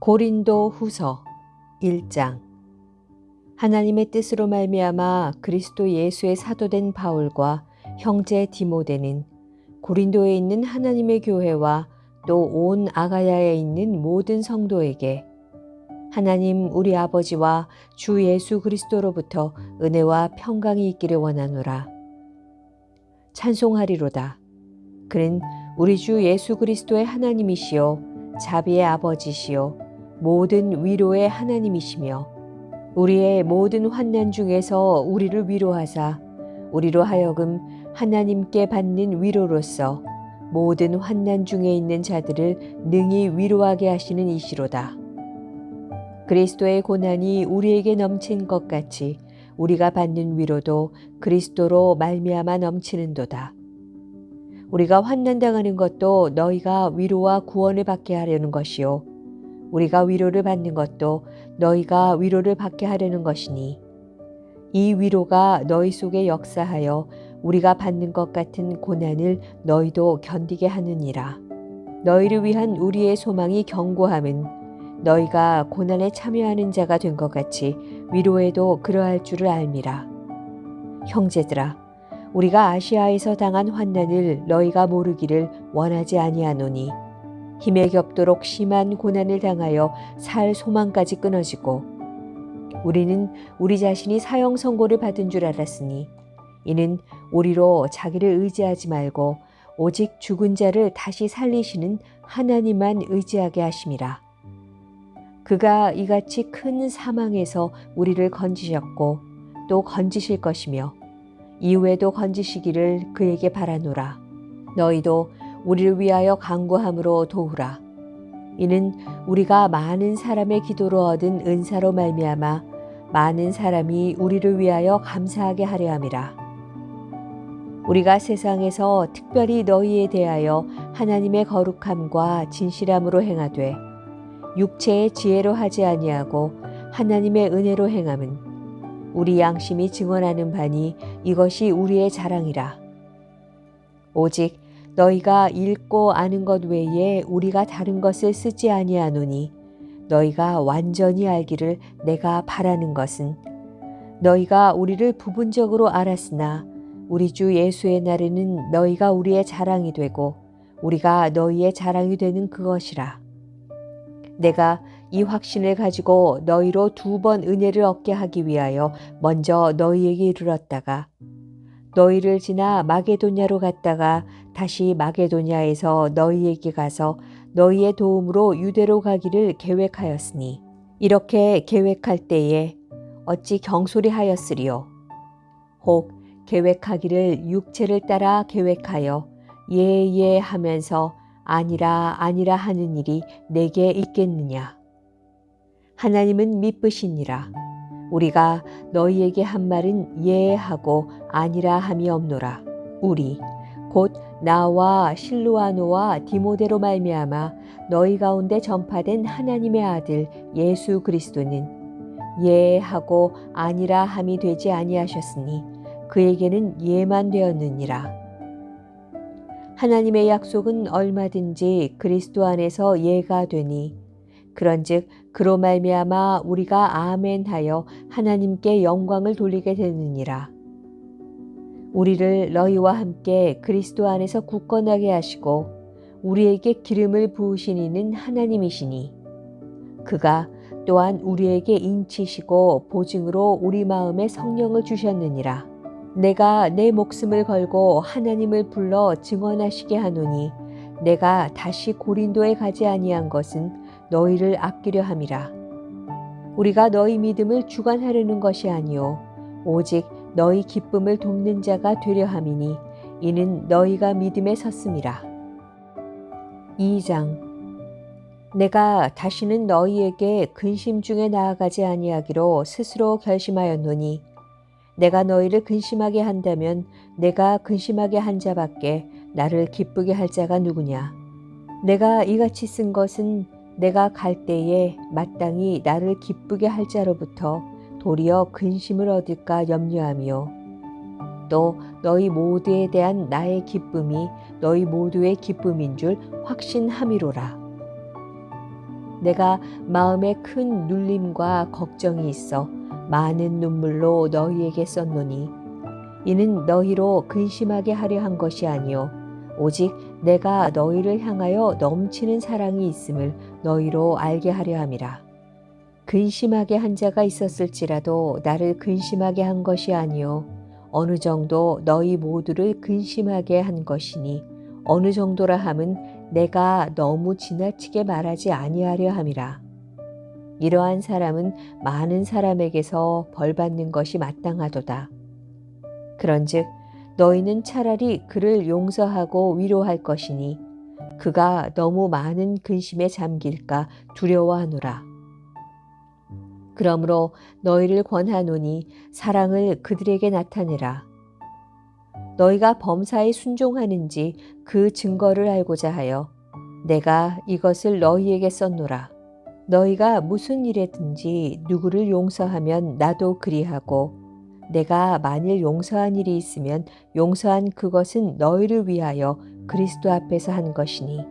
고린도 후서 1장. 하나님의 뜻으로 말미암아 그리스도 예수의 사도된 바울과 형제 디모데는 고린도에 있는 하나님의 교회와 또 온 아가야에 있는 모든 성도에게 하나님 우리 아버지와 주 예수 그리스도로부터 은혜와 평강이 있기를 원하노라. 찬송하리로다. 그는 우리 주 예수 그리스도의 하나님이시요 자비의 아버지시요 모든 위로의 하나님이시며 우리의 모든 환난 중에서 우리를 위로하사 우리로 하여금 하나님께 받는 위로로서 모든 환난 중에 있는 자들을 능히 위로하게 하시는 이시로다. 그리스도의 고난이 우리에게 넘친 것 같이 우리가 받는 위로도 그리스도로 말미암아 넘치는도다. 우리가 환난당하는 것도 너희가 위로와 구원을 받게 하려는 것이요 우리가 위로를 받는 것도 너희가 위로를 받게 하려는 것이니 이 위로가 너희 속에 역사하여 우리가 받는 것 같은 고난을 너희도 견디게 하느니라. 너희를 위한 우리의 소망이 견고함은 너희가 고난에 참여하는 자가 된 것 같이 위로에도 그러할 줄을 알미라. 형제들아, 우리가 아시아에서 당한 환난을 너희가 모르기를 원하지 아니하노니 힘에 겹도록 심한 고난을 당하여 살 소망까지 끊어지고 우리는 우리 자신이 사형 선고를 받은 줄 알았으니 이는 우리로 자기를 의지하지 말고 오직 죽은 자를 다시 살리시는 하나님만 의지하게 하심이라. 그가 이같이 큰 사망에서 우리를 건지셨고 또 건지실 것이며 이후에도 건지시기를 그에게 바라노라. 너희도 우리를 위하여 간구함으로 도우라. 이는 우리가 많은 사람의 기도로 얻은 은사로 말미암아 많은 사람이 우리를 위하여 감사하게 하려 함이라. 우리가 세상에서 특별히 너희에 대하여 하나님의 거룩함과 진실함으로 행하되 육체의 지혜로 하지 아니하고 하나님의 은혜로 행함은 우리 양심이 증언하는 바니 이것이 우리의 자랑이라. 오직 너희가 읽고 아는 것 외에 우리가 다른 것을 쓰지 아니하노니 너희가 완전히 알기를 내가 바라는 것은 너희가 우리를 부분적으로 알았으나 우리 주 예수의 날에는 너희가 우리의 자랑이 되고 우리가 너희의 자랑이 되는 그것이라. 내가 이 확신을 가지고 너희로 2번 은혜를 얻게 하기 위하여 먼저 너희에게 이르렀다가 너희를 지나 마게도냐로 갔다가 다시 마게도냐에서 너희에게 가서 너희의 도움으로 유대로 가기를 계획하였으니 이렇게 계획할 때에 어찌 경솔히 하였으리요. 혹 계획하기를 육체를 따라 계획하여 예예 하면서 아니라 아니라 하는 일이 내게 있겠느냐. 하나님은 미쁘시니라. 우리가 너희에게 한 말은 예하고 아니라 함이 없노라. 우리 곧 나와 실루아노와 디모데로 말미암아 너희 가운데 전파된 하나님의 아들 예수 그리스도는 예하고 아니라 함이 되지 아니하셨으니 그에게는 예만 되었느니라. 하나님의 약속은 얼마든지 그리스도 안에서 예가 되니 그런즉 그로 말미암아 우리가 아멘하여 하나님께 영광을 돌리게 되느니라. 우리를 너희와 함께 그리스도 안에서 굳건하게 하시고 우리에게 기름을 부으신 이는 하나님이시니 그가 또한 우리에게 인치시고 보증으로 우리 마음에 성령을 주셨느니라. 내가 내 목숨을 걸고 하나님을 불러 증언하시게 하노니 내가 다시 고린도에 가지 아니한 것은 너희를 아끼려 함이라. 우리가 너희 믿음을 주관하려는 것이 아니요 오직 너희 기쁨을 돕는 자가 되려 함이니 이는 너희가 믿음에 섰음이라. 2장. 내가 다시는 너희에게 근심 중에 나아가지 아니하기로 스스로 결심하였노니 내가 너희를 근심하게 한다면 내가 근심하게 한 자밖에 나를 기쁘게 할 자가 누구냐. 내가 이같이 쓴 것은 내가 갈 때에 마땅히 나를 기쁘게 할 자로부터 도리어 근심을 얻을까 염려하며 또 너희 모두에 대한 나의 기쁨이 너희 모두의 기쁨인 줄 확신함이로라. 내가 마음에 큰 눌림과 걱정이 있어 많은 눈물로 너희에게 썼노니 이는 너희로 근심하게 하려 한 것이 아니요 오직 내가 너희를 향하여 넘치는 사랑이 있음을 너희로 알게 하려 함이라. 근심하게 한 자가 있었을지라도 나를 근심하게 한 것이 아니요 어느 정도 너희 모두를 근심하게 한 것이니 어느 정도라 함은 내가 너무 지나치게 말하지 아니하려 함이라. 이러한 사람은 많은 사람에게서 벌받는 것이 마땅하도다. 그런즉 너희는 차라리 그를 용서하고 위로할 것이니 그가 너무 많은 근심에 잠길까 두려워하노라. 그러므로 너희를 권하노니 사랑을 그들에게 나타내라. 너희가 범사에 순종하는지 그 증거를 알고자 하여 내가 이것을 너희에게 썼노라. 너희가 무슨 일에든지 누구를 용서하면 나도 그리하고 내가 만일 용서한 일이 있으면 용서한 그것은 너희를 위하여 그리스도 앞에서 한 것이니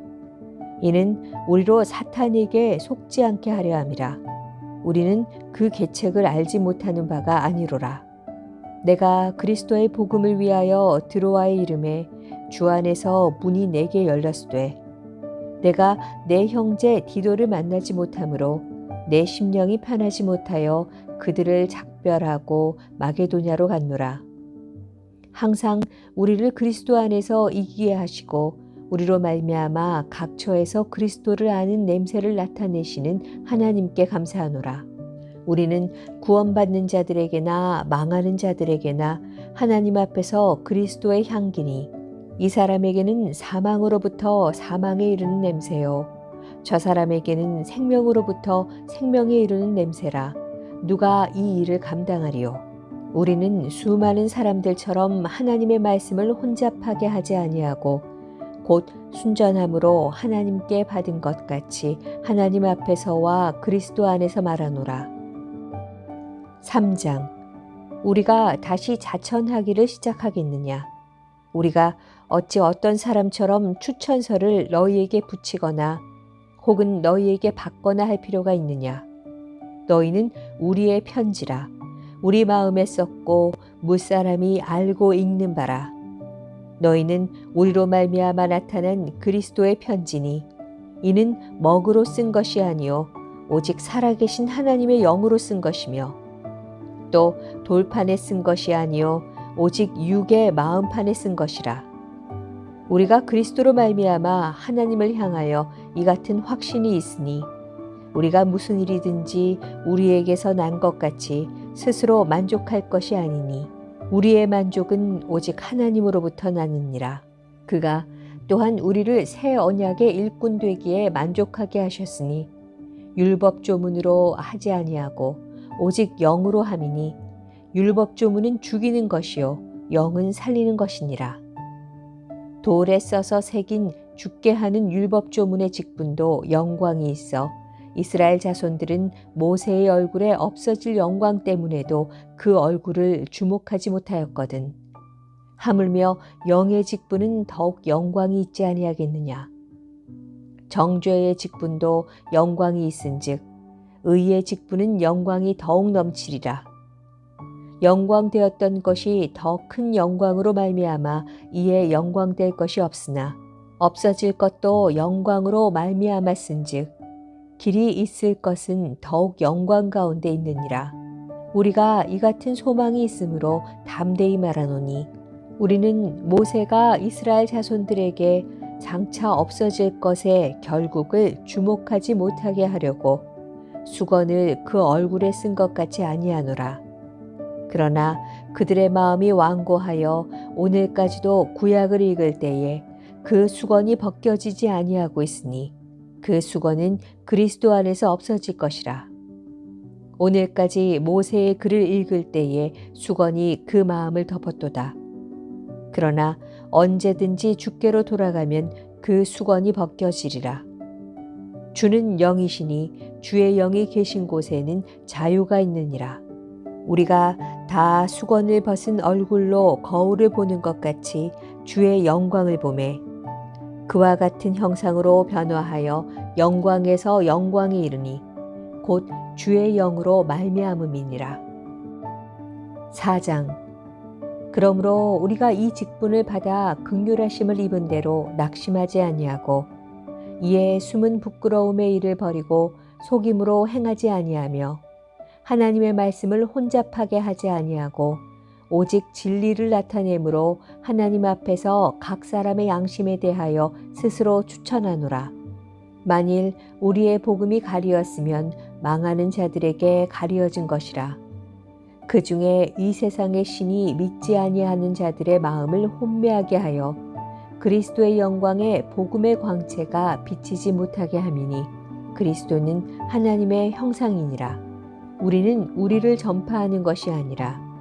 이는 우리로 사탄에게 속지 않게 하려 함이라. 우리는 그 계책을 알지 못하는 바가 아니로라. 내가 그리스도의 복음을 위하여 드로아의 이름에 주 안에서 문이 내게 열렸으되 내가 내 형제 디도를 만나지 못하므로 내 심령이 편하지 못하여 그들을 작별하고 마게도냐로 갔노라. 항상 우리를 그리스도 안에서 이기게 하시고 우리로 말미암아 각처에서 그리스도를 아는 냄새를 나타내시는 하나님께 감사하노라. 우리는 구원받는 자들에게나 망하는 자들에게나 하나님 앞에서 그리스도의 향기니 이 사람에게는 사망으로부터 사망에 이르는 냄새요 저 사람에게는 생명으로부터 생명에 이르는 냄새라. 누가 이 일을 감당하리요? 우리는 수많은 사람들처럼 하나님의 말씀을 혼잡하게 하지 아니하고 곧 순전함으로 하나님께 받은 것 같이 하나님 앞에서와 그리스도 안에서 말하노라. 3장. 우리가 다시 자천하기를 시작하겠느냐? 우리가 어찌 어떤 사람처럼 추천서를 너희에게 붙이거나 혹은 너희에게 받거나 할 필요가 있느냐? 너희는 우리의 편지라. 우리 마음에 썼고 무사람이 알고 읽는 바라. 너희는 우리로 말미암아 나타난 그리스도의 편지니 이는 먹으로 쓴 것이 아니요 오직 살아계신 하나님의 영으로 쓴 것이며 또 돌판에 쓴 것이 아니요 오직 육의 마음판에 쓴 것이라. 우리가 그리스도로 말미암아 하나님을 향하여 이 같은 확신이 있으니 우리가 무슨 일이든지 우리에게서 난 것 같이 스스로 만족할 것이 아니니 우리의 만족은 오직 하나님으로부터 나느니라. 그가 또한 우리를 새 언약의 일꾼 되기에 만족하게 하셨으니 율법 조문으로 하지 아니하고 오직 영으로 함이니 율법 조문은 죽이는 것이요 영은 살리는 것이니라. 돌에 써서 새긴 죽게 하는 율법 조문의 직분도 영광이 있어 이스라엘 자손들은 모세의 얼굴에 없어질 영광 때문에도 그 얼굴을 주목하지 못하였거든. 하물며 영의 직분은 더욱 영광이 있지 아니하겠느냐. 정죄의 직분도 영광이 있은즉 의의 직분은 영광이 더욱 넘치리라. 영광되었던 것이 더 큰 영광으로 말미암아 이에 영광될 것이 없으나 없어질 것도 영광으로 말미암았은즉 길이 있을 것은 더욱 영광 가운데 있느니라. 우리가 이 같은 소망이 있으므로 담대히 말하노니 우리는 모세가 이스라엘 자손들에게 장차 없어질 것의 결국을 주목하지 못하게 하려고 수건을 그 얼굴에 쓴 것 같이 아니하노라. 그러나 그들의 마음이 완고하여 오늘까지도 구약을 읽을 때에 그 수건이 벗겨지지 아니하고 있으니 그 수건은 그리스도 안에서 없어질 것이라. 오늘까지 모세의 글을 읽을 때에 수건이 그 마음을 덮었도다. 그러나 언제든지 주께로 돌아가면 그 수건이 벗겨지리라. 주는 영이시니 주의 영이 계신 곳에는 자유가 있느니라. 우리가 다 수건을 벗은 얼굴로 거울을 보는 것 같이 주의 영광을 보매 그와 같은 형상으로 변화하여 영광에서 영광에 이르니 곧 주의 영으로 말미암음이니라. 4장. 그러므로 우리가 이 직분을 받아 긍휼하심을 입은 대로 낙심하지 아니하고 이에 숨은 부끄러움의 일을 버리고 속임으로 행하지 아니하며 하나님의 말씀을 혼잡하게 하지 아니하고 오직 진리를 나타내므로 하나님 앞에서 각 사람의 양심에 대하여 스스로 추천하노라. 만일 우리의 복음이 가리었으면 망하는 자들에게 가리어진 것이라. 그 중에 이 세상의 신이 믿지 아니하는 자들의 마음을 혼미하게 하여 그리스도의 영광에 복음의 광채가 비치지 못하게 함이니 그리스도는 하나님의 형상이니라. 우리는 우리를 전파하는 것이 아니라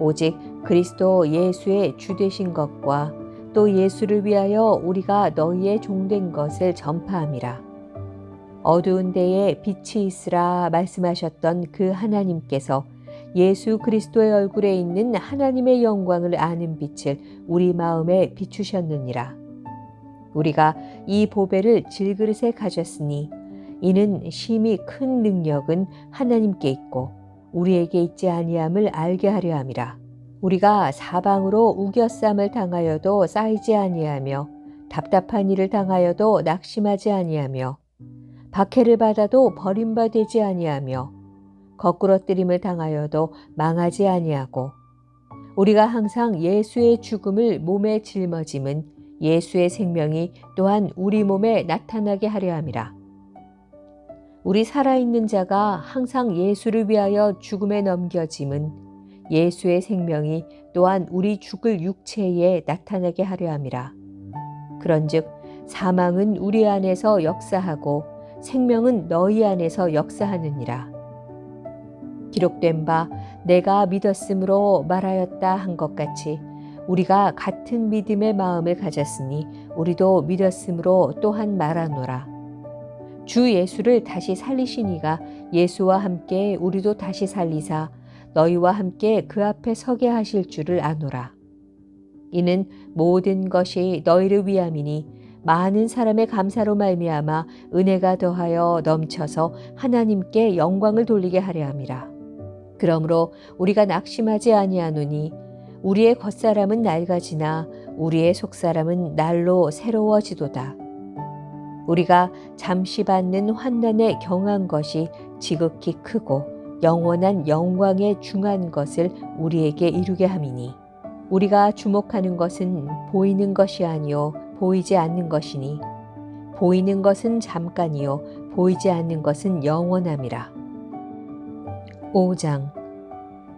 오직 그리스도 예수의 주 되신 것과 또 예수를 위하여 우리가 너희의 종된 것을 전파함이라. 어두운 데에 빛이 있으라 말씀하셨던 그 하나님께서 예수 그리스도의 얼굴에 있는 하나님의 영광을 아는 빛을 우리 마음에 비추셨느니라. 우리가 이 보배를 질그릇에 가졌으니 이는 심히 큰 능력은 하나님께 있고 우리에게 있지 아니함을 알게 하려 함이라. 우리가 사방으로 우겨쌈을 당하여도 쌓이지 아니하며 답답한 일을 당하여도 낙심하지 아니하며 박해를 받아도 버림받지 아니하며 거꾸러뜨림을 당하여도 망하지 아니하고 우리가 항상 예수의 죽음을 몸에 짊어짐은 예수의 생명이 또한 우리 몸에 나타나게 하려 함이라. 우리 살아있는 자가 항상 예수를 위하여 죽음에 넘겨짐은 예수의 생명이 또한 우리 죽을 육체에 나타나게 하려 함이라. 그런즉 사망은 우리 안에서 역사하고 생명은 너희 안에서 역사하느니라. 기록된 바 내가 믿었으므로 말하였다 한 것 같이 우리가 같은 믿음의 마음을 가졌으니 우리도 믿었으므로 또한 말하노라. 주 예수를 다시 살리신 이가 예수와 함께 우리도 다시 살리사 너희와 함께 그 앞에 서게 하실 줄을 아노라. 이는 모든 것이 너희를 위함이니 많은 사람의 감사로 말미암아 은혜가 더하여 넘쳐서 하나님께 영광을 돌리게 하려 함이라. 그러므로 우리가 낙심하지 아니하노니 우리의 겉사람은 낡아지나 우리의 속사람은 날로 새로워지도다. 우리가 잠시 받는 환난에 경한 것이 지극히 크고 영원한 영광에 중한 것을 우리에게 이루게 함이니 우리가 주목하는 것은 보이는 것이 아니요 보이지 않는 것이니 보이는 것은 잠깐이요 보이지 않는 것은 영원함이라. 5장.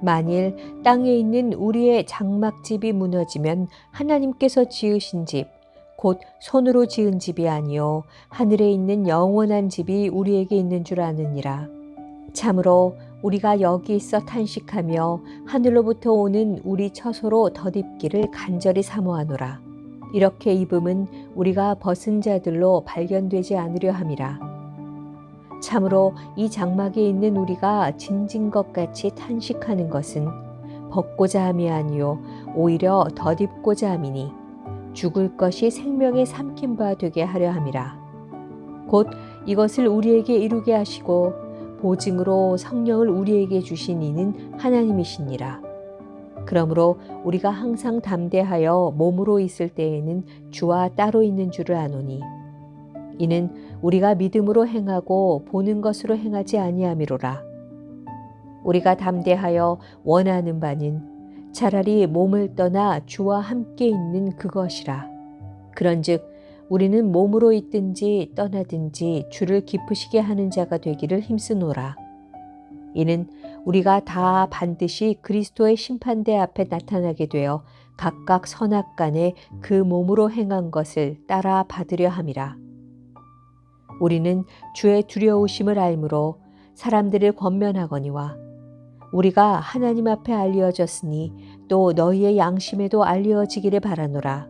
만일 땅에 있는 우리의 장막집이 무너지면 하나님께서 지으신 집 곧 손으로 지은 집이 아니요 하늘에 있는 영원한 집이 우리에게 있는 줄 아느니라. 참으로 우리가 여기 있어 탄식하며 하늘로부터 오는 우리 처소로 덧입기를 간절히 사모하노라. 이렇게 입음은 우리가 벗은 자들로 발견되지 않으려 함이라. 참으로 이 장막에 있는 우리가 진진 것 같이 탄식하는 것은 벗고자 함이 아니요 오히려 덧입고자 함이니 죽을 것이 생명에 삼킨 바 되게 하려 함이라. 곧 이것을 우리에게 이루게 하시고 보증으로 성령을 우리에게 주신 이는 하나님이시니라. 그러므로 우리가 항상 담대하여 몸으로 있을 때에는 주와 따로 있는 줄을 아노니 이는 우리가 믿음으로 행하고 보는 것으로 행하지 아니함이로라. 우리가 담대하여 원하는 바는 차라리 몸을 떠나 주와 함께 있는 그것이라. 그런즉 우리는 몸으로 있든지 떠나든지 주를 기쁘시게 하는 자가 되기를 힘쓰노라. 이는 우리가 다 반드시 그리스도의 심판대 앞에 나타나게 되어 각각 선악간에 그 몸으로 행한 것을 따라 받으려 함이라. 우리는 주의 두려우심을 알므로 사람들을 권면하거니와 우리가 하나님 앞에 알려졌으니 또 너희의 양심에도 알려지기를 바라노라.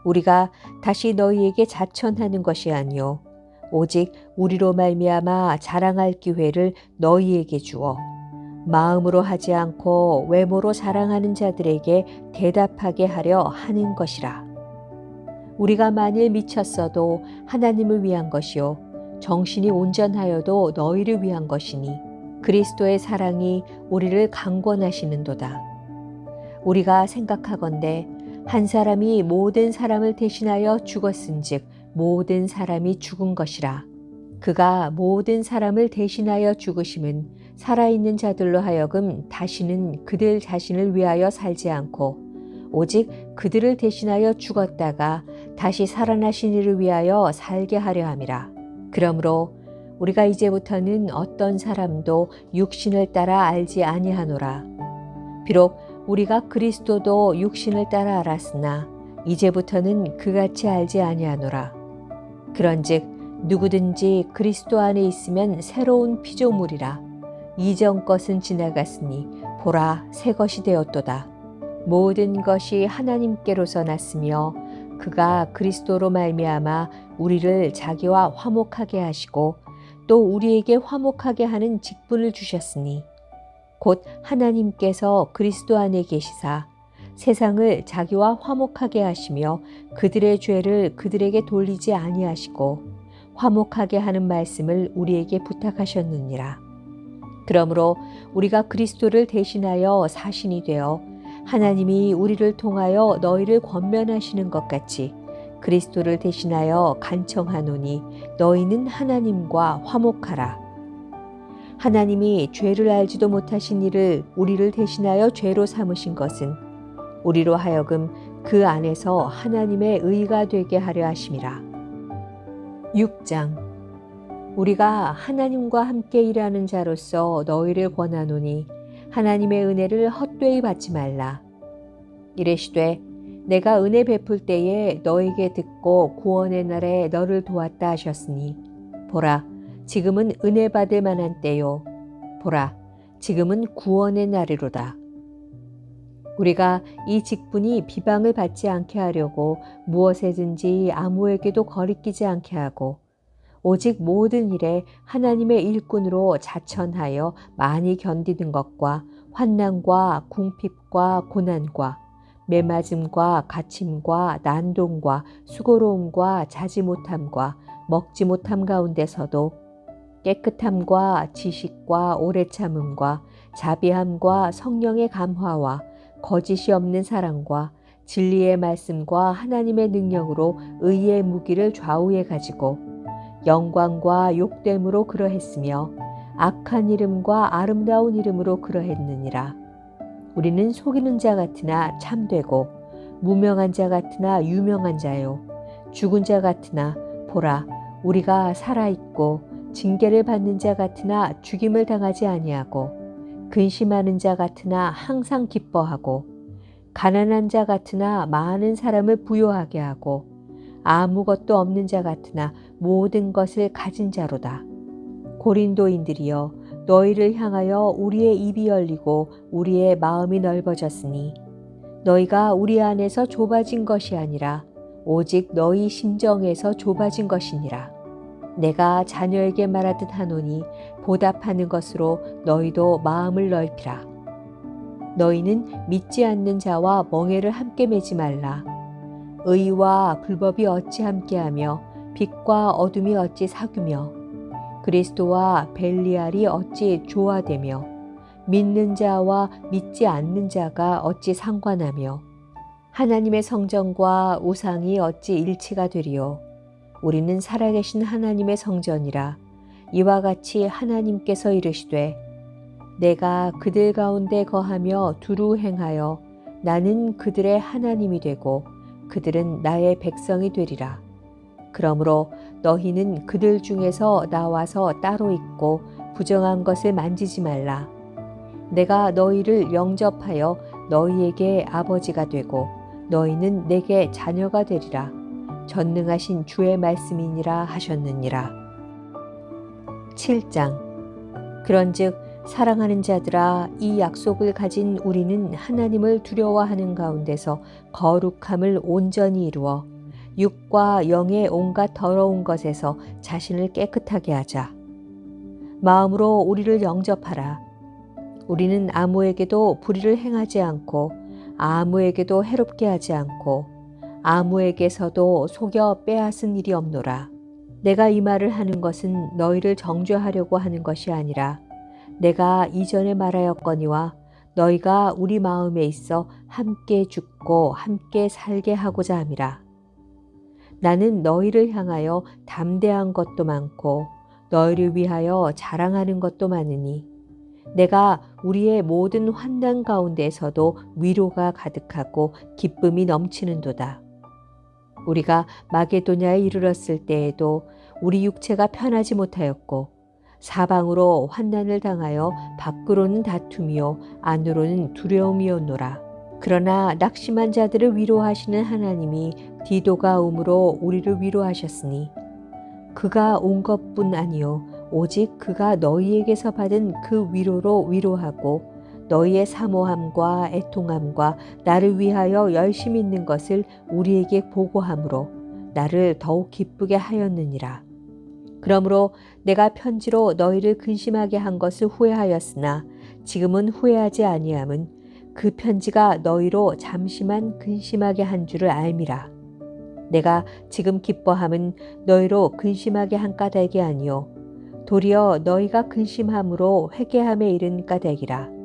우리가 다시 너희에게 자천하는 것이 아니요 오직 우리로 말미암아 자랑할 기회를 너희에게 주어 마음으로 하지 않고 외모로 자랑하는 자들에게 대답하게 하려 하는 것이라. 우리가 만일 미쳤어도 하나님을 위한 것이요 정신이 온전하여도 너희를 위한 것이니 그리스도의 사랑이 우리를 강권하시는도다. 우리가 생각하건대 한 사람이 모든 사람을 대신하여 죽었은즉 모든 사람이 죽은 것이라. 그가 모든 사람을 대신하여 죽으심은 살아있는 자들로 하여금 다시는 그들 자신을 위하여 살지 않고 오직 그들을 대신하여 죽었다가 다시 살아나신 이를 위하여 살게 하려 함이라. 그러므로 우리가 이제부터는 어떤 사람도 육신을 따라 알지 아니하노라. 비록 우리가 그리스도도 육신을 따라 알았으나 이제부터는 그같이 알지 아니하노라. 그런즉 누구든지 그리스도 안에 있으면 새로운 피조물이라. 이전 것은 지나갔으니 보라 새 것이 되었도다. 모든 것이 하나님께로서 났으며 그가 그리스도로 말미암아 우리를 자기와 화목하게 하시고 또 우리에게 화목하게 하는 직분을 주셨으니 곧 하나님께서 그리스도 안에 계시사 세상을 자기와 화목하게 하시며 그들의 죄를 그들에게 돌리지 아니하시고 화목하게 하는 말씀을 우리에게 부탁하셨느니라. 그러므로 우리가 그리스도를 대신하여 사신이 되어 하나님이 우리를 통하여 너희를 권면하시는 것 같이 그리스도를 대신하여 간청하노니 너희는 하나님과 화목하라. 하나님이 죄를 알지도 못하신 이를 우리를 대신하여 죄로 삼으신 것은 우리로 하여금 그 안에서 하나님의 의가 되게 하려 하심이라. 6장. 우리가 하나님과 함께 일하는 자로서 너희를 권하노니 하나님의 은혜를 헛되이 받지 말라. 이르시되 내가 은혜 베풀 때에 너에게 듣고 구원의 날에 너를 도왔다 하셨으니 보라 지금은 은혜 받을 만한 때요 보라 지금은 구원의 날이로다. 우리가 이 직분이 비방을 받지 않게 하려고 무엇에든지 아무에게도 거리끼지 않게 하고 오직 모든 일에 하나님의 일꾼으로 자천하여 많이 견디는 것과 환난과 궁핍과 고난과 매맞음과 갇힘과 난동과 수고로움과 자지 못함과 먹지 못함 가운데서도 깨끗함과 지식과 오래 참음과 자비함과 성령의 감화와 거짓이 없는 사랑과 진리의 말씀과 하나님의 능력으로 의의 무기를 좌우에 가지고 영광과 욕됨으로 그러했으며 악한 이름과 아름다운 이름으로 그러했느니라. 우리는 속이는 자 같으나 참되고 무명한 자 같으나 유명한 자요 죽은 자 같으나 보라 우리가 살아있고 징계를 받는 자 같으나 죽임을 당하지 아니하고 근심하는 자 같으나 항상 기뻐하고 가난한 자 같으나 많은 사람을 부요하게 하고 아무것도 없는 자 같으나 모든 것을 가진 자로다. 고린도인들이여 너희를 향하여 우리의 입이 열리고 우리의 마음이 넓어졌으니 너희가 우리 안에서 좁아진 것이 아니라 오직 너희 심정에서 좁아진 것이니라. 내가 자녀에게 말하듯 하노니 보답하는 것으로 너희도 마음을 넓히라. 너희는 믿지 않는 자와 멍에를 함께 매지 말라. 의와 불법이 어찌 함께하며 빛과 어둠이 어찌 사귀며 그리스도와 벨리알이 어찌 조화되며 믿는 자와 믿지 않는 자가 어찌 상관하며 하나님의 성전과 우상이 어찌 일치가 되리요. 우리는 살아계신 하나님의 성전이라. 이와 같이 하나님께서 이르시되 내가 그들 가운데 거하며 두루 행하여 나는 그들의 하나님이 되고 그들은 나의 백성이 되리라. 그러므로 너희는 그들 중에서 나와서 따로 있고 부정한 것을 만지지 말라. 내가 너희를 영접하여 너희에게 아버지가 되고 너희는 내게 자녀가 되리라. 전능하신 주의 말씀이니라 하셨느니라. 7장. 그런즉 사랑하는 자들아 이 약속을 가진 우리는 하나님을 두려워하는 가운데서 거룩함을 온전히 이루어 육과 영의 온갖 더러운 것에서 자신을 깨끗하게 하자. 마음으로 우리를 영접하라. 우리는 아무에게도 불의를 행하지 않고 아무에게도 해롭게 하지 않고 아무에게서도 속여 빼앗은 일이 없노라. 내가 이 말을 하는 것은 너희를 정죄하려고 하는 것이 아니라 내가 이전에 말하였거니와 너희가 우리 마음에 있어 함께 죽고 함께 살게 하고자 함이라. 나는 너희를 향하여 담대한 것도 많고 너희를 위하여 자랑하는 것도 많으니 내가 우리의 모든 환난 가운데에서도 위로가 가득하고 기쁨이 넘치는도다. 우리가 마게도냐에 이르렀을 때에도 우리 육체가 편하지 못하였고 사방으로 환난을 당하여 밖으로는 다툼이요 안으로는 두려움이었노라. 그러나 낙심한 자들을 위로하시는 하나님이 디도가 오므로 우리를 위로하셨으니 그가 온 것뿐 아니요 오직 그가 너희에게서 받은 그 위로로 위로하고 너희의 사모함과 애통함과 나를 위하여 열심히 있는 것을 우리에게 보고함으로 나를 더욱 기쁘게 하였느니라. 그러므로 내가 편지로 너희를 근심하게 한 것을 후회하였으나 지금은 후회하지 아니함은 그 편지가 너희로 잠시만 근심하게 한 줄을 알미라. 내가 지금 기뻐함은 너희로 근심하게 한 까닭이 아니요 도리어 너희가 근심함으로 회개함에 이른 까닭이라.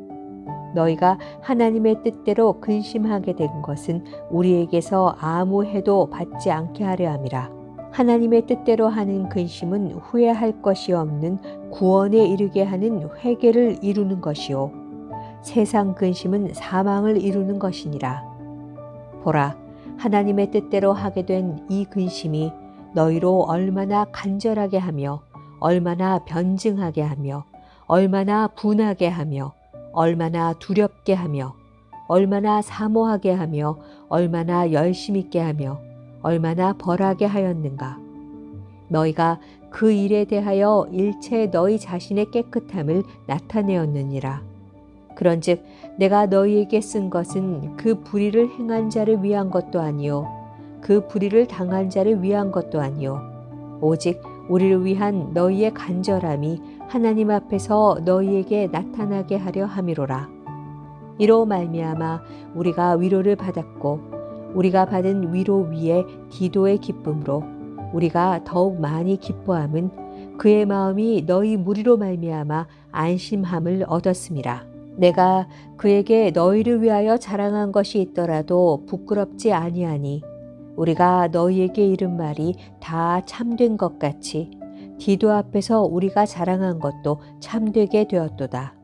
너희가 하나님의 뜻대로 근심하게 된 것은 우리에게서 아무 해도 받지 않게 하려 함이라. 하나님의 뜻대로 하는 근심은 후회할 것이 없는 구원에 이르게 하는 회개를 이루는 것이요 세상 근심은 사망을 이루는 것이니라. 보라, 하나님의 뜻대로 하게 된 이 근심이 너희로 얼마나 간절하게 하며 얼마나 변증하게 하며 얼마나 분하게 하며 얼마나 두렵게 하며 얼마나 사모하게 하며 얼마나 열심 있게 하며 얼마나 벌하게 하였는가. 너희가 그 일에 대하여 일체 너희 자신의 깨끗함을 나타내었느니라. 그런즉 내가 너희에게 쓴 것은 그 불의를 행한 자를 위한 것도 아니요 그 불의를 당한 자를 위한 것도 아니요 오직 우리를 위한 너희의 간절함이 하나님 앞에서 너희에게 나타나게 하려 함이로라. 이로 말미암아 우리가 위로를 받았고 우리가 받은 위로 위에 디도의 기쁨으로 우리가 더욱 많이 기뻐함은 그의 마음이 너희 무리로 말미암아 안심함을 얻었음이라. 내가 그에게 너희를 위하여 자랑한 것이 있더라도 부끄럽지 아니하니 우리가 너희에게 이른 말이 다 참된 것 같이 디도 앞에서 우리가 자랑한 것도 참되게 되었도다.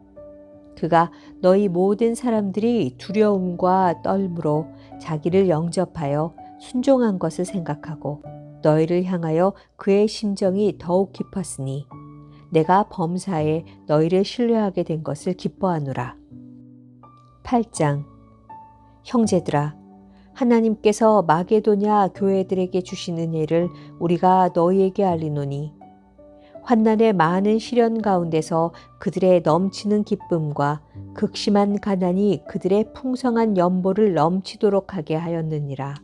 그가 너희 모든 사람들이 두려움과 떨므로 자기를 영접하여 순종한 것을 생각하고 너희를 향하여 그의 심정이 더욱 깊었으니 내가 범사에 너희를 신뢰하게 된 것을 기뻐하노라. 8장. 형제들아, 하나님께서 마게도냐 교회들에게 주신 은혜를 우리가 너희에게 알리노니 환난의 많은 시련 가운데서 그들의 넘치는 기쁨과 극심한 가난이 그들의 풍성한 연보를 넘치도록 하게 하였느니라.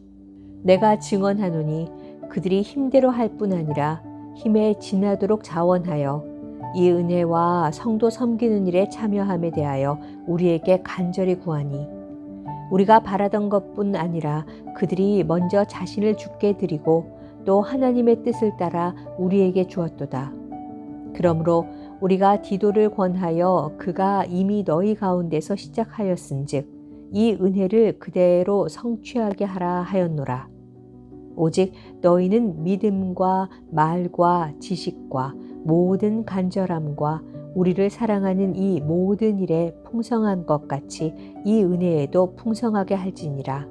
내가 증언하노니 그들이 힘대로 할 뿐 아니라 힘에 지나도록 자원하여 이 은혜와 성도 섬기는 일에 참여함에 대하여 우리에게 간절히 구하니 우리가 바라던 것뿐 아니라 그들이 먼저 자신을 주께 드리고 또 하나님의 뜻을 따라 우리에게 주었도다. 그러므로 우리가 디도를 권하여 그가 이미 너희 가운데서 시작하였은즉 이 은혜를 그대로 성취하게 하라 하였노라. 오직 너희는 믿음과 말과 지식과 모든 간절함과 우리를 사랑하는 이 모든 일에 풍성한 것 같이 이 은혜에도 풍성하게 할지니라.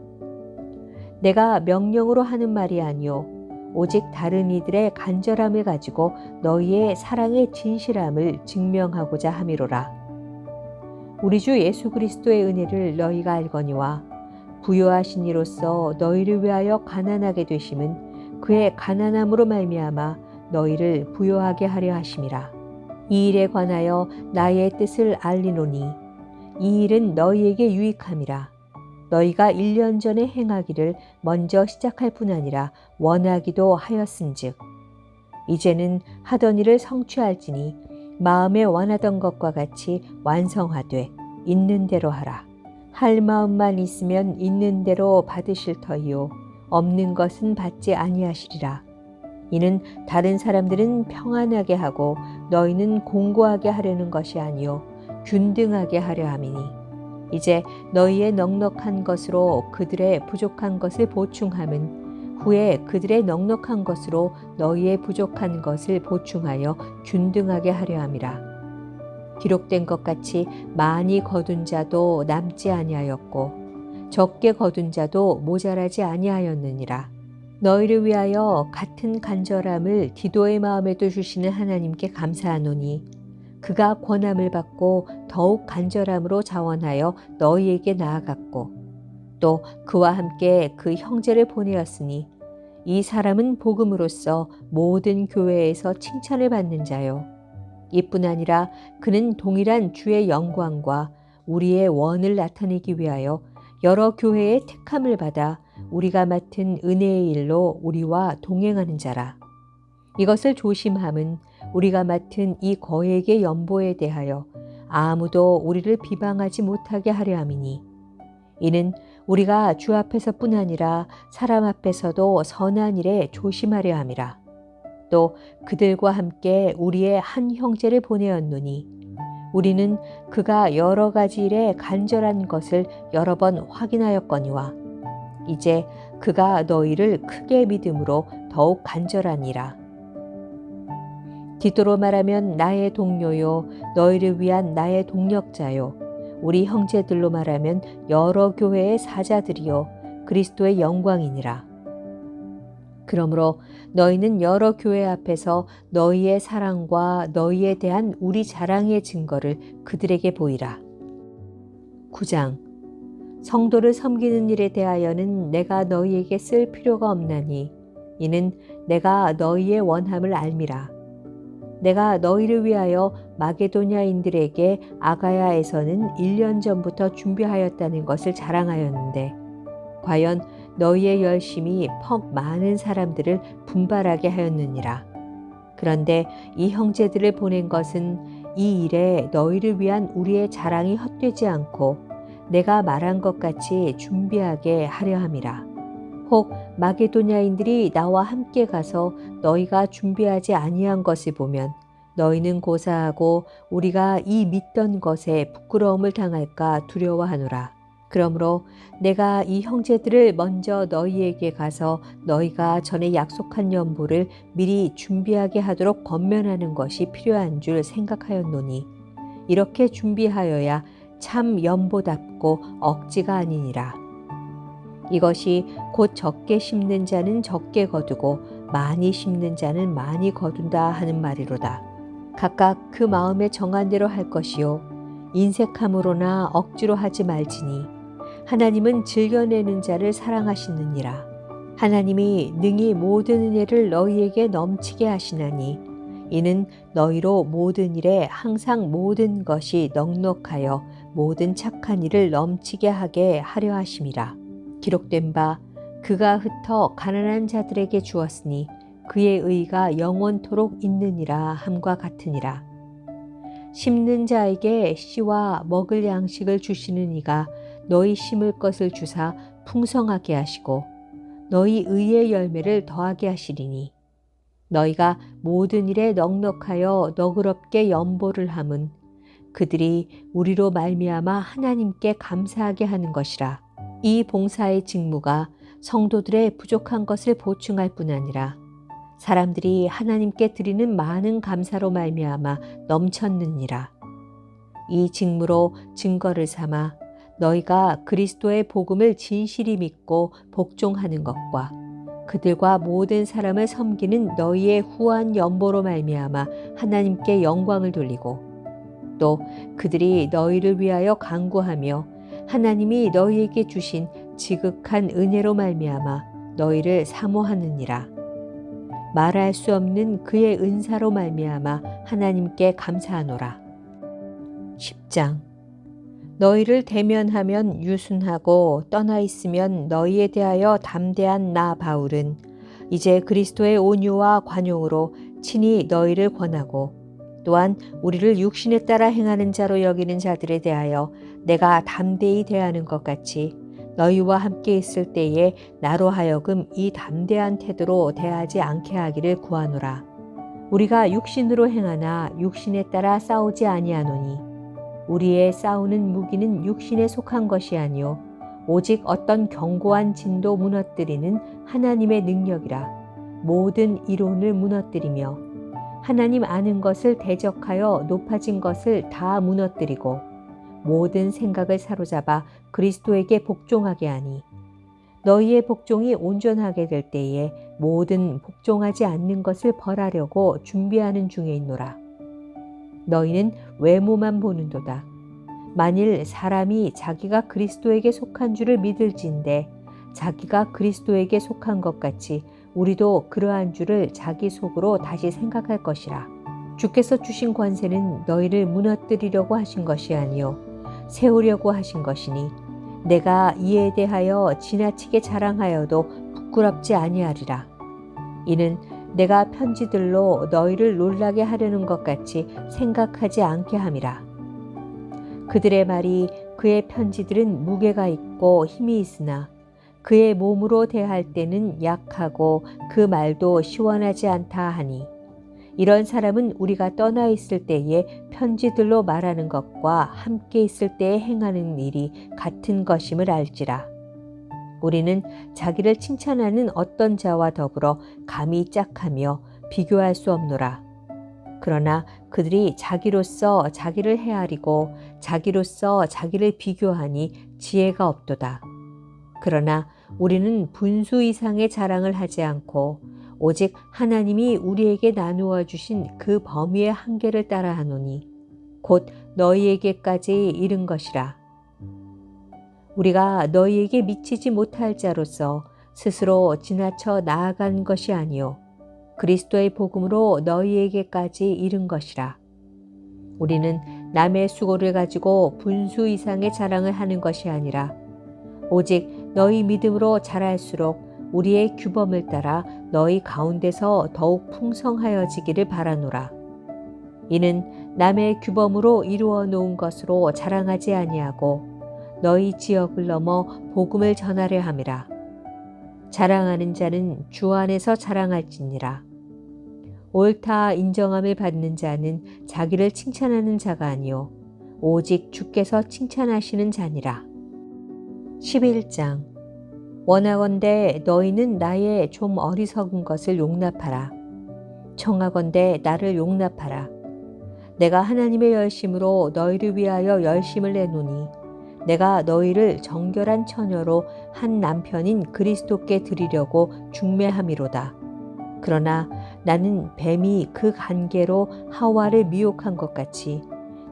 내가 명령으로 하는 말이 아니요 오직 다른 이들의 간절함을 가지고 너희의 사랑의 진실함을 증명하고자 함이로라. 우리 주 예수 그리스도의 은혜를 너희가 알거니와 부요하신 이로써 너희를 위하여 가난하게 되심은 그의 가난함으로 말미암아 너희를 부요하게 하려 하심이라. 이 일에 관하여 나의 뜻을 알리노니 이 일은 너희에게 유익함이라. 너희가 1년 전에 행하기를 먼저 시작할 뿐 아니라 원하기도 하였은즉 이제는 하던 일을 성취할지니 마음에 원하던 것과 같이 완성하되 있는 대로 하라. 할 마음만 있으면 있는 대로 받으실 터이요 없는 것은 받지 아니하시리라. 이는 다른 사람들은 평안하게 하고 너희는 공고하게 하려는 것이 아니요 균등하게 하려 함이니 이제 너희의 넉넉한 것으로 그들의 부족한 것을 보충함은 후에 그들의 넉넉한 것으로 너희의 부족한 것을 보충하여 균등하게 하려 함이라. 기록된 것 같이 많이 거둔 자도 남지 아니하였고 적게 거둔 자도 모자라지 아니하였느니라. 너희를 위하여 같은 간절함을 디도의 마음에도 주시는 하나님께 감사하노니 그가 권함을 받고 더욱 간절함으로 자원하여 너희에게 나아갔고 또 그와 함께 그 형제를 보내었으니 이 사람은 복음으로써 모든 교회에서 칭찬을 받는 자요. 이뿐 아니라 그는 동일한 주의 영광과 우리의 원을 나타내기 위하여 여러 교회의 택함을 받아 우리가 맡은 은혜의 일로 우리와 동행하는 자라. 이것을 조심함은 우리가 맡은 이 거액의 연보에 대하여 아무도 우리를 비방하지 못하게 하려 함이니 이는 우리가 주 앞에서뿐 아니라 사람 앞에서도 선한 일에 조심하려 함이라. 또 그들과 함께 우리의 한 형제를 보내었노니 우리는 그가 여러 가지 일에 간절한 것을 여러 번 확인하였거니와 이제 그가 너희를 크게 믿음으로 더욱 간절하니라. 디도로 말하면 나의 동료요 너희를 위한 나의 동력자요 우리 형제들로 말하면 여러 교회의 사자들이요 그리스도의 영광이니라. 그러므로 너희는 여러 교회 앞에서 너희의 사랑과 너희에 대한 우리 자랑의 증거를 그들에게 보이라. 9장. 성도를 섬기는 일에 대하여는 내가 너희에게 쓸 필요가 없나니 이는 내가 너희의 원함을 알미라. 내가 너희를 위하여 마게도냐인들에게 아가야에서는 1년 전부터 준비하였다는 것을 자랑하였는데 과연 너희의 열심이 퍽 많은 사람들을 분발하게 하였느니라. 그런데 이 형제들을 보낸 것은 이 일에 너희를 위한 우리의 자랑이 헛되지 않고 내가 말한 것 같이 준비하게 하려 함이라. 혹 마게도냐인들이 나와 함께 가서 너희가 준비하지 아니한 것을 보면 너희는 고사하고 우리가 이 믿던 것에 부끄러움을 당할까 두려워하노라. 그러므로 내가 이 형제들을 먼저 너희에게 가서 너희가 전에 약속한 연보를 미리 준비하게 하도록 권면하는 것이 필요한 줄 생각하였노니 이렇게 준비하여야 참 연보답고 억지가 아니니라. 이것이 곧 적게 심는 자는 적게 거두고 많이 심는 자는 많이 거둔다 하는 말이로다. 각각 그 마음에 정한 대로 할 것이요 인색함으로나 억지로 하지 말지니 하나님은 즐겨내는 자를 사랑하시느니라. 하나님이 능히 모든 은혜를 너희에게 넘치게 하시나니 이는 너희로 모든 일에 항상 모든 것이 넉넉하여 모든 착한 일을 넘치게 하게 하려 하심이라. 기록된 바 그가 흩어 가난한 자들에게 주었으니 그의 의가 영원토록 있느니라 함과 같으니라. 심는 자에게 씨와 먹을 양식을 주시는 이가 너희 심을 것을 주사 풍성하게 하시고 너희 의의 열매를 더하게 하시리니 너희가 모든 일에 넉넉하여 너그럽게 연보를 함은 그들이 우리로 말미암아 하나님께 감사하게 하는 것이라. 이 봉사의 직무가 성도들의 부족한 것을 보충할 뿐 아니라 사람들이 하나님께 드리는 많은 감사로 말미암아 넘쳤느니라. 이 직무로 증거를 삼아 너희가 그리스도의 복음을 진실히 믿고 복종하는 것과 그들과 모든 사람을 섬기는 너희의 후한 연보로 말미암아 하나님께 영광을 돌리고 또 그들이 너희를 위하여 간구하며 하나님이 너희에게 주신 지극한 은혜로 말미암아 너희를 사모하느니라. 말할 수 없는 그의 은사로 말미암아 하나님께 감사하노라. 10장. 너희를 대면하면 유순하고 떠나 있으면 너희에 대하여 담대한 나 바울은 이제 그리스도의 온유와 관용으로 친히 너희를 권하고 또한 우리를 육신에 따라 행하는 자로 여기는 자들에 대하여 내가 담대히 대하는 것 같이 너희와 함께 있을 때에 나로 하여금 이 담대한 태도로 대하지 않게 하기를 구하노라. 우리가 육신으로 행하나 육신에 따라 싸우지 아니하노니 우리의 싸우는 무기는 육신에 속한 것이 아니요 오직 어떤 견고한 진도 무너뜨리는 하나님의 능력이라. 모든 이론을 무너뜨리며 하나님 아는 것을 대적하여 높아진 것을 다 무너뜨리고 모든 생각을 사로잡아 그리스도에게 복종하게 하니 너희의 복종이 온전하게 될 때에 모든 복종하지 않는 것을 벌하려고 준비하는 중에 있노라. 너희는 외모만 보는도다. 만일 사람이 자기가 그리스도에게 속한 줄을 믿을진대 자기가 그리스도에게 속한 것 같이 우리도 그러한 줄을 자기 속으로 다시 생각할 것이라. 주께서 주신 권세는 너희를 무너뜨리려고 하신 것이 아니요 세우려고 하신 것이니 내가 이에 대하여 지나치게 자랑하여도 부끄럽지 아니하리라. 이는 내가 편지들로 너희를 놀라게 하려는 것 같이 생각하지 않게 함이라. 그들의 말이 그의 편지들은 무게가 있고 힘이 있으나 그의 몸으로 대할 때는 약하고 그 말도 시원하지 않다 하니 이런 사람은 우리가 떠나 있을 때에 편지들로 말하는 것과 함께 있을 때에 행하는 일이 같은 것임을 알지라. 우리는 자기를 칭찬하는 어떤 자와 더불어 감히 짝하며 비교할 수 없노라. 그러나 그들이 자기로서 자기를 헤아리고 자기로서 자기를 비교하니 지혜가 없도다. 그러나 우리는 분수 이상의 자랑을 하지 않고 오직 하나님이 우리에게 나누어 주신 그 범위의 한계를 따라 하노니 곧 너희에게까지 이른 것이라. 우리가 너희에게 미치지 못할 자로서 스스로 지나쳐 나아간 것이 아니요 그리스도의 복음으로 너희에게까지 이른 것이라. 우리는 남의 수고를 가지고 분수 이상의 자랑을 하는 것이 아니라 오직 너희 믿음으로 자랄수록 우리의 규범을 따라 너희 가운데서 더욱 풍성하여지기를 바라노라. 이는 남의 규범으로 이루어 놓은 것으로 자랑하지 아니하고 너희 지역을 넘어 복음을 전하려 함이라. 자랑하는 자는 주 안에서 자랑할지니라. 옳다 인정함을 받는 자는 자기를 칭찬하는 자가 아니요 오직 주께서 칭찬하시는 자니라. 11장 원하건대 너희는 나의 좀 어리석은 것을 용납하라. 청하건대 나를 용납하라. 내가 하나님의 열심으로 너희를 위하여 열심을 내노니 내가 너희를 정결한 처녀로 한 남편인 그리스도께 드리려고 중매함이로다. 그러나 나는 뱀이 그 간계로 하와를 미혹한 것 같이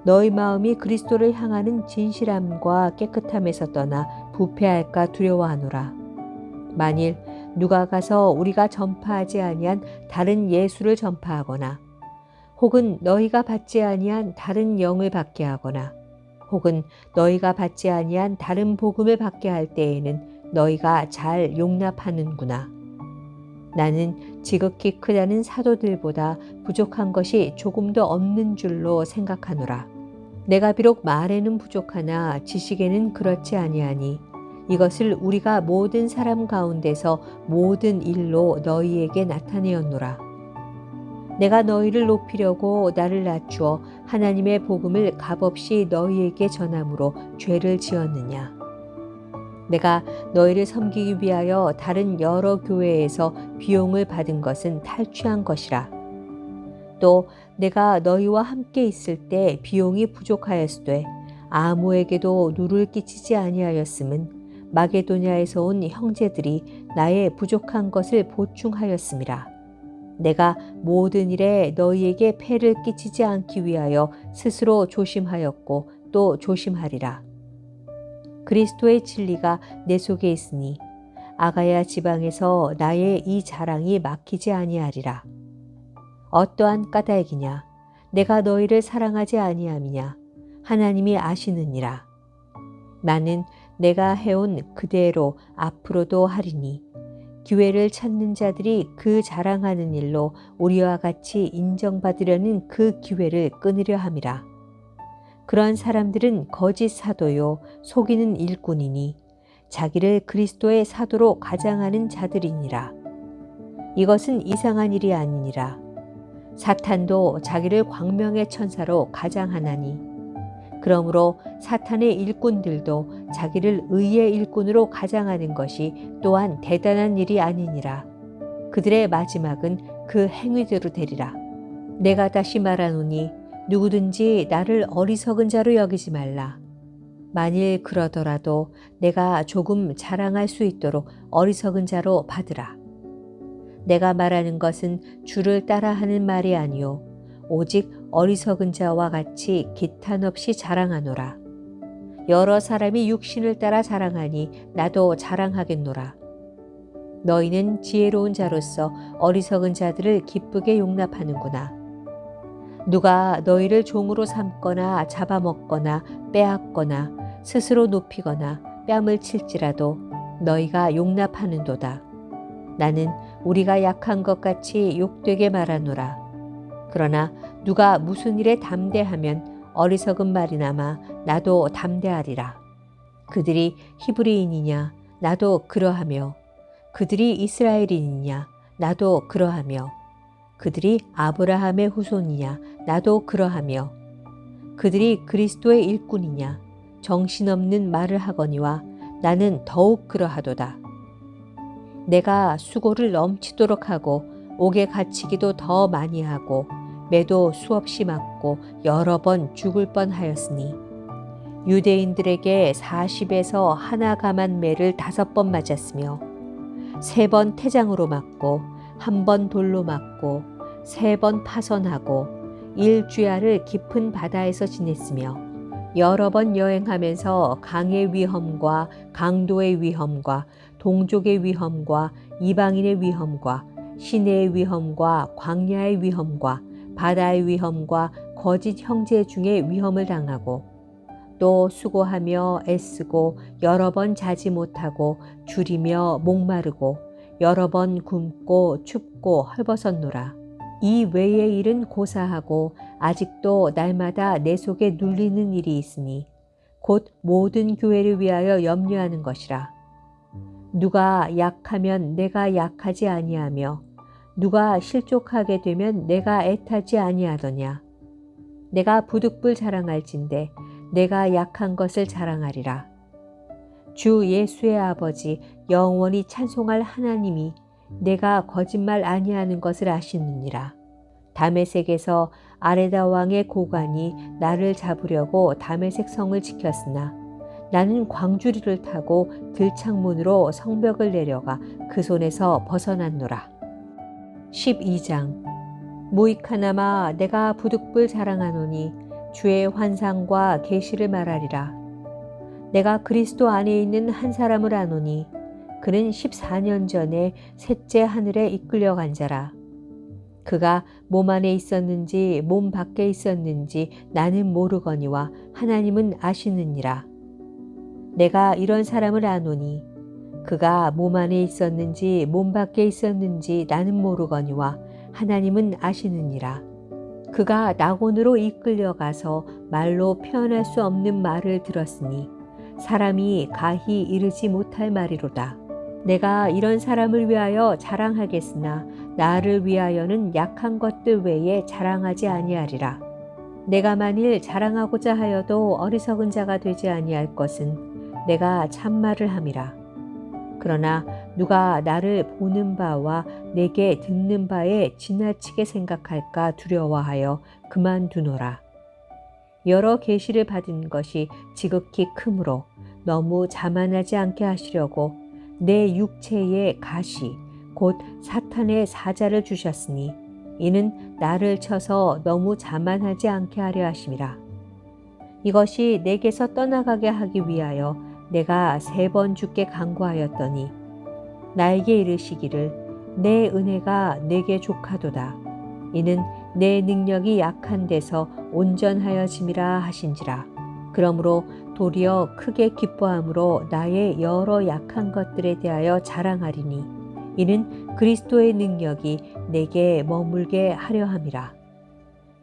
너희 마음이 그리스도를 향하는 진실함과 깨끗함에서 떠나 부패할까 두려워하노라. 만일 누가 가서 우리가 전파하지 아니한 다른 예수를 전파하거나 혹은 너희가 받지 아니한 다른 영을 받게 하거나 혹은 너희가 받지 아니한 다른 복음을 받게 할 때에는 너희가 잘 용납하는구나. 나는 지극히 크다는 사도들보다 부족한 것이 조금도 없는 줄로 생각하노라. 내가 비록 말에는 부족하나 지식에는 그렇지 아니하니 이것을 우리가 모든 사람 가운데서 모든 일로 너희에게 나타내었노라. 내가 너희를 높이려고 나를 낮추어 하나님의 복음을 값없이 너희에게 전함으로 죄를 지었느냐. 내가 너희를 섬기기 위하여 다른 여러 교회에서 비용을 받은 것은 탈취한 것이라. 또 내가 너희와 함께 있을 때 비용이 부족하였으되 아무에게도 누를 끼치지 아니하였음은 마게도냐에서 온 형제들이 나의 부족한 것을 보충하였음이라. 내가 모든 일에 너희에게 폐를 끼치지 않기 위하여 스스로 조심하였고 또 조심하리라. 그리스도의 진리가 내 속에 있으니 아가야 지방에서 나의 이 자랑이 막히지 아니하리라. 어떠한 까닭이냐? 내가 너희를 사랑하지 아니함이냐? 하나님이 아시느니라. 나는 내가 해온 그대로 앞으로도 하리니 기회를 찾는 자들이 그 자랑하는 일로 우리와 같이 인정받으려는 그 기회를 끊으려 함이라. 그러한 사람들은 거짓 사도요 속이는 일꾼이니 자기를 그리스도의 사도로 가장하는 자들이니라. 이것은 이상한 일이 아니니라. 사탄도 자기를 광명의 천사로 가장하나니 그러므로 사탄의 일꾼들도 자기를 의의 일꾼으로 가장하는 것이 또한 대단한 일이 아니니라. 그들의 마지막은 그 행위대로 되리라. 내가 다시 말하노니 누구든지 나를 어리석은 자로 여기지 말라. 만일 그러더라도 내가 조금 자랑할 수 있도록 어리석은 자로 받으라. 내가 말하는 것은 주를 따라하는 말이 아니요 오직 어리석은 자와 같이 기탄 없이 자랑하노라. 여러 사람이 육신을 따라 자랑하니 나도 자랑하겠노라. 너희는 지혜로운 자로서 어리석은 자들을 기쁘게 용납하는구나. 누가 너희를 종으로 삼거나 잡아먹거나 빼앗거나 스스로 높이거나 뺨을 칠지라도 너희가 용납하는도다. 나는 우리가 약한 것 같이 욕되게 말하노라. 그러나 누가 무슨 일에 담대하면 어리석은 말이나마 나도 담대하리라. 그들이 히브리인이냐 나도 그러하며 그들이 이스라엘인이냐 나도 그러하며 그들이 아브라함의 후손이냐 나도 그러하며 그들이 그리스도의 일꾼이냐 정신없는 말을 하거니와 나는 더욱 그러하도다. 내가 수고를 넘치도록 하고 옥에 갇히기도 더 많이 하고 매도 수없이 맞고 여러 번 죽을 뻔하였으니 유대인들에게 40에서 하나 감한 매를 5번 맞았으며 3번 태장으로 맞고 1번 돌로 맞고 3번 파선하고 일주야를 깊은 바다에서 지냈으며 여러 번 여행하면서 강의 위험과 강도의 위험과 동족의 위험과 이방인의 위험과 시내의 위험과 광야의 위험과 바다의 위험과 거짓 형제 중에 위험을 당하고 또 수고하며 애쓰고 여러 번 자지 못하고 줄이며 목마르고 여러 번 굶고 춥고 헐벗었노라. 이 외의 일은 고사하고 아직도 날마다 내 속에 눌리는 일이 있으니 곧 모든 교회를 위하여 염려하는 것이라. 누가 약하면 내가 약하지 아니하며 누가 실족하게 되면 내가 애타지 아니하더냐. 내가 부득불 자랑할진대 내가 약한 것을 자랑하리라. 주 예수의 아버지 영원히 찬송할 하나님이 내가 거짓말 아니하는 것을 아시느니라. 다메섹에서 아레다 왕의 고관이 나를 잡으려고 다메섹 성을 지켰으나 나는 광주리를 타고 들창문으로 성벽을 내려가 그 손에서 벗어났노라. 12장 무익하나마 내가 부득불 자랑하노니 주의 환상과 계시를 말하리라. 내가 그리스도 안에 있는 한 사람을 아노니 그는 14년 전에 셋째 하늘에 이끌려간 자라. 그가 몸 안에 있었는지 몸 밖에 있었는지 나는 모르거니와 하나님은 아시느니라. 내가 이런 사람을 아노니 그가 몸 안에 있었는지 몸 밖에 있었는지 나는 모르거니와 하나님은 아시느니라. 그가 낙원으로 이끌려가서 말로 표현할 수 없는 말을 들었으니 사람이 가히 이르지 못할 말이로다. 내가 이런 사람을 위하여 자랑하겠으나 나를 위하여는 약한 것들 외에 자랑하지 아니하리라. 내가 만일 자랑하고자 하여도 어리석은 자가 되지 아니할 것은 내가 참말을 함이라. 그러나 누가 나를 보는 바와 내게 듣는 바에 지나치게 생각할까 두려워하여 그만두노라. 여러 계시를 받은 것이 지극히 크므로 너무 자만하지 않게 하시려고 내 육체에 가시 곧 사탄의 사자를 주셨으니 이는 나를 쳐서 너무 자만하지 않게 하려 하심이라. 이것이 내게서 떠나가게 하기 위하여 내가 3번 주께 간구하였더니 나에게 이르시기를 내 은혜가 내게 족하도다. 이는 내 능력이 약한 데서 온전하여짐이라 하신지라. 그러므로 도리어 크게 기뻐함으로 나의 여러 약한 것들에 대하여 자랑하리니 이는 그리스도의 능력이 내게 머물게 하려 함이라.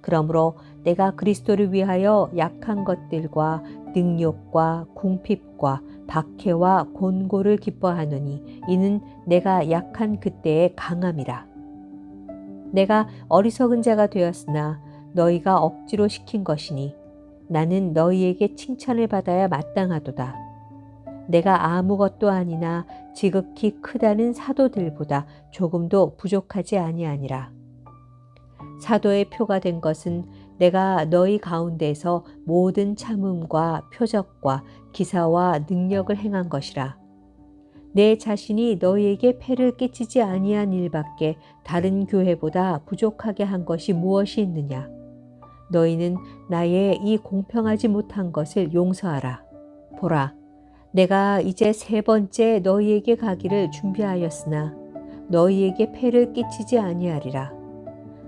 그러므로 내가 그리스도를 위하여 약한 것들과 능욕과 궁핍과 박해와 곤고를 기뻐하노니 이는 내가 약한 그때의 강함이라. 내가 어리석은 자가 되었으나 너희가 억지로 시킨 것이니 나는 너희에게 칭찬을 받아야 마땅하도다. 내가 아무것도 아니나 지극히 크다는 사도들보다 조금도 부족하지 아니하니라. 사도의 표가 된 것은 내가 너희 가운데서 모든 참음과 표적과 기사와 능력을 행한 것이라. 내 자신이 너희에게 폐를 끼치지 아니한 일밖에 다른 교회보다 부족하게 한 것이 무엇이 있느냐? 너희는 나의 이 공평하지 못한 것을 용서하라. 보라, 내가 이제 3번째 너희에게 가기를 준비하였으나 너희에게 폐를 끼치지 아니하리라.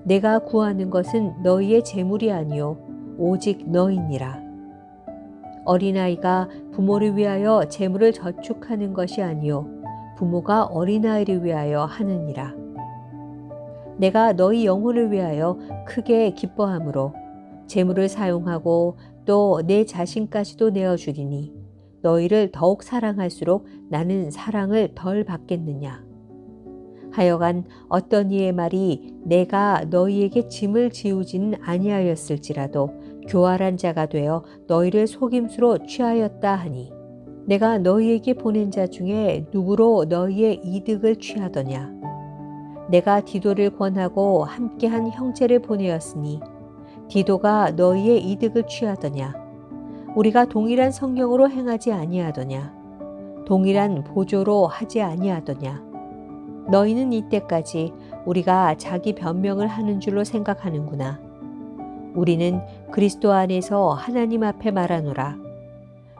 내가 구하는 것은 너희의 재물이 아니요 오직 너희니라. 어린아이가 부모를 위하여 재물을 저축하는 것이 아니요 부모가 어린아이를 위하여 하느니라. 내가 너희 영혼을 위하여 크게 기뻐함으로 재물을 사용하고 또 내 자신까지도 내어주리니 너희를 더욱 사랑할수록 나는 사랑을 덜 받겠느냐. 하여간 어떤 이의 말이 내가 너희에게 짐을 지우지는 아니하였을지라도 교활한 자가 되어 너희를 속임수로 취하였다 하니 내가 너희에게 보낸 자 중에 누구로 너희의 이득을 취하더냐. 내가 디도를 권하고 함께한 형제를 보내었으니 디도가 너희의 이득을 취하더냐. 우리가 동일한 성령으로 행하지 아니하더냐. 동일한 보조로 하지 아니하더냐. 너희는 이때까지 우리가 자기 변명을 하는 줄로 생각하는구나. 우리는 그리스도 안에서 하나님 앞에 말하노라.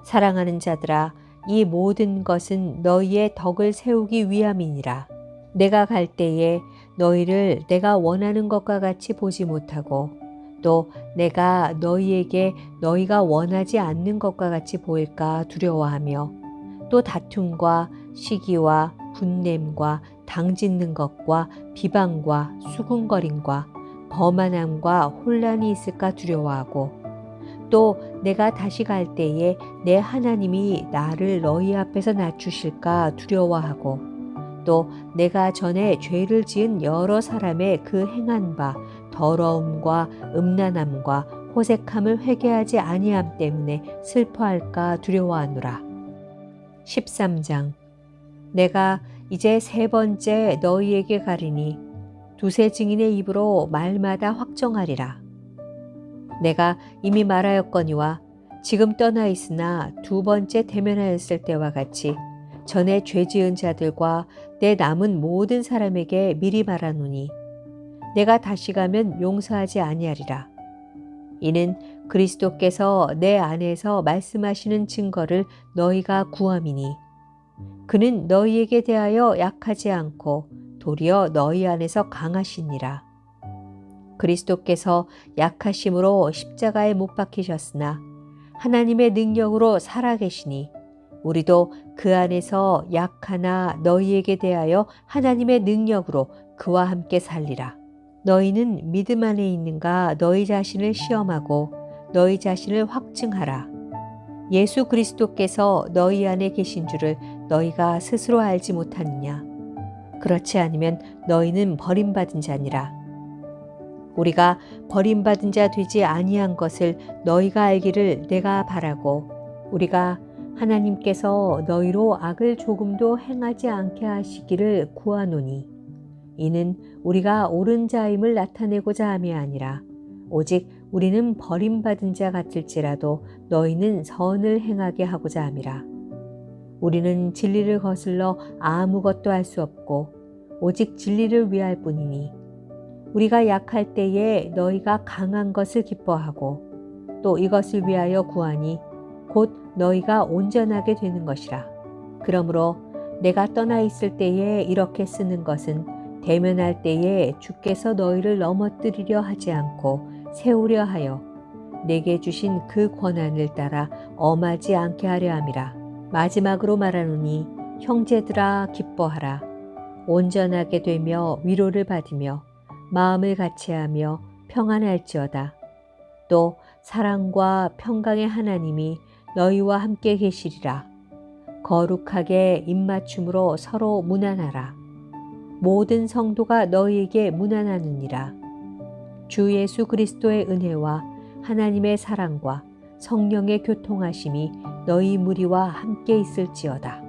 사랑하는 자들아, 이 모든 것은 너희의 덕을 세우기 위함이니라. 내가 갈 때에 너희를 내가 원하는 것과 같이 보지 못하고 또 내가 너희에게 너희가 원하지 않는 것과 같이 보일까 두려워하며 또 다툼과 시기와 분냄과 당짓는 것과 비방과 수군거림과 거만함과 혼란이 있을까 두려워하고 또 내가 다시 갈 때에 내 하나님이 나를 너희 앞에서 낮추실까 두려워하고 또 내가 전에 죄를 지은 여러 사람의 그 행한 바 더러움과 음란함과 호색함을 회개하지 아니함 때문에 슬퍼할까 두려워하노라. 13장. 내가 이제 3번째 너희에게 가리니 두세 증인의 입으로 말마다 확정하리라. 내가 이미 말하였거니와 지금 떠나 있으나 2번째 대면하였을 때와 같이 전에 죄 지은 자들과 내 남은 모든 사람에게 미리 말하노니 내가 다시 가면 용서하지 아니하리라. 이는 그리스도께서 내 안에서 말씀하시는 증거를 너희가 구함이니 그는 너희에게 대하여 약하지 않고 도리어 너희 안에서 강하시니라. 그리스도께서 약하심으로 십자가에 못 박히셨으나 하나님의 능력으로 살아계시니 우리도 그 안에서 약하나 너희에게 대하여 하나님의 능력으로 그와 함께 살리라. 너희는 믿음 안에 있는가 너희 자신을 시험하고 너희 자신을 확증하라. 예수 그리스도께서 너희 안에 계신 줄을 너희가 스스로 알지 못하느냐. 그렇지 않으면 너희는 버림받은 자니라. 우리가 버림받은 자 되지 아니한 것을 너희가 알기를 내가 바라고 우리가 하나님께서 너희로 악을 조금도 행하지 않게 하시기를 구하노니 이는 우리가 옳은 자임을 나타내고자 함이 아니라 오직 우리는 버림받은 자 같을지라도 너희는 선을 행하게 하고자 함이라. 우리는 진리를 거슬러 아무것도 할 수 없고 오직 진리를 위할 뿐이니 우리가 약할 때에 너희가 강한 것을 기뻐하고 또 이것을 위하여 구하니 곧 너희가 온전하게 되는 것이라. 그러므로 내가 떠나 있을 때에 이렇게 쓰는 것은 대면할 때에 주께서 너희를 넘어뜨리려 하지 않고 세우려 하여 내게 주신 그 권한을 따라 엄하지 않게 하려 함이라. 마지막으로 말하노니 형제들아 기뻐하라. 온전하게 되며 위로를 받으며 마음을 같이하며 평안할지어다. 또 사랑과 평강의 하나님이 너희와 함께 계시리라. 거룩하게 입맞춤으로 서로 문안하라. 모든 성도가 너희에게 문안하느니라. 주 예수 그리스도의 은혜와 하나님의 사랑과 성령의 교통하심이 너희 무리와 함께 있을지어다.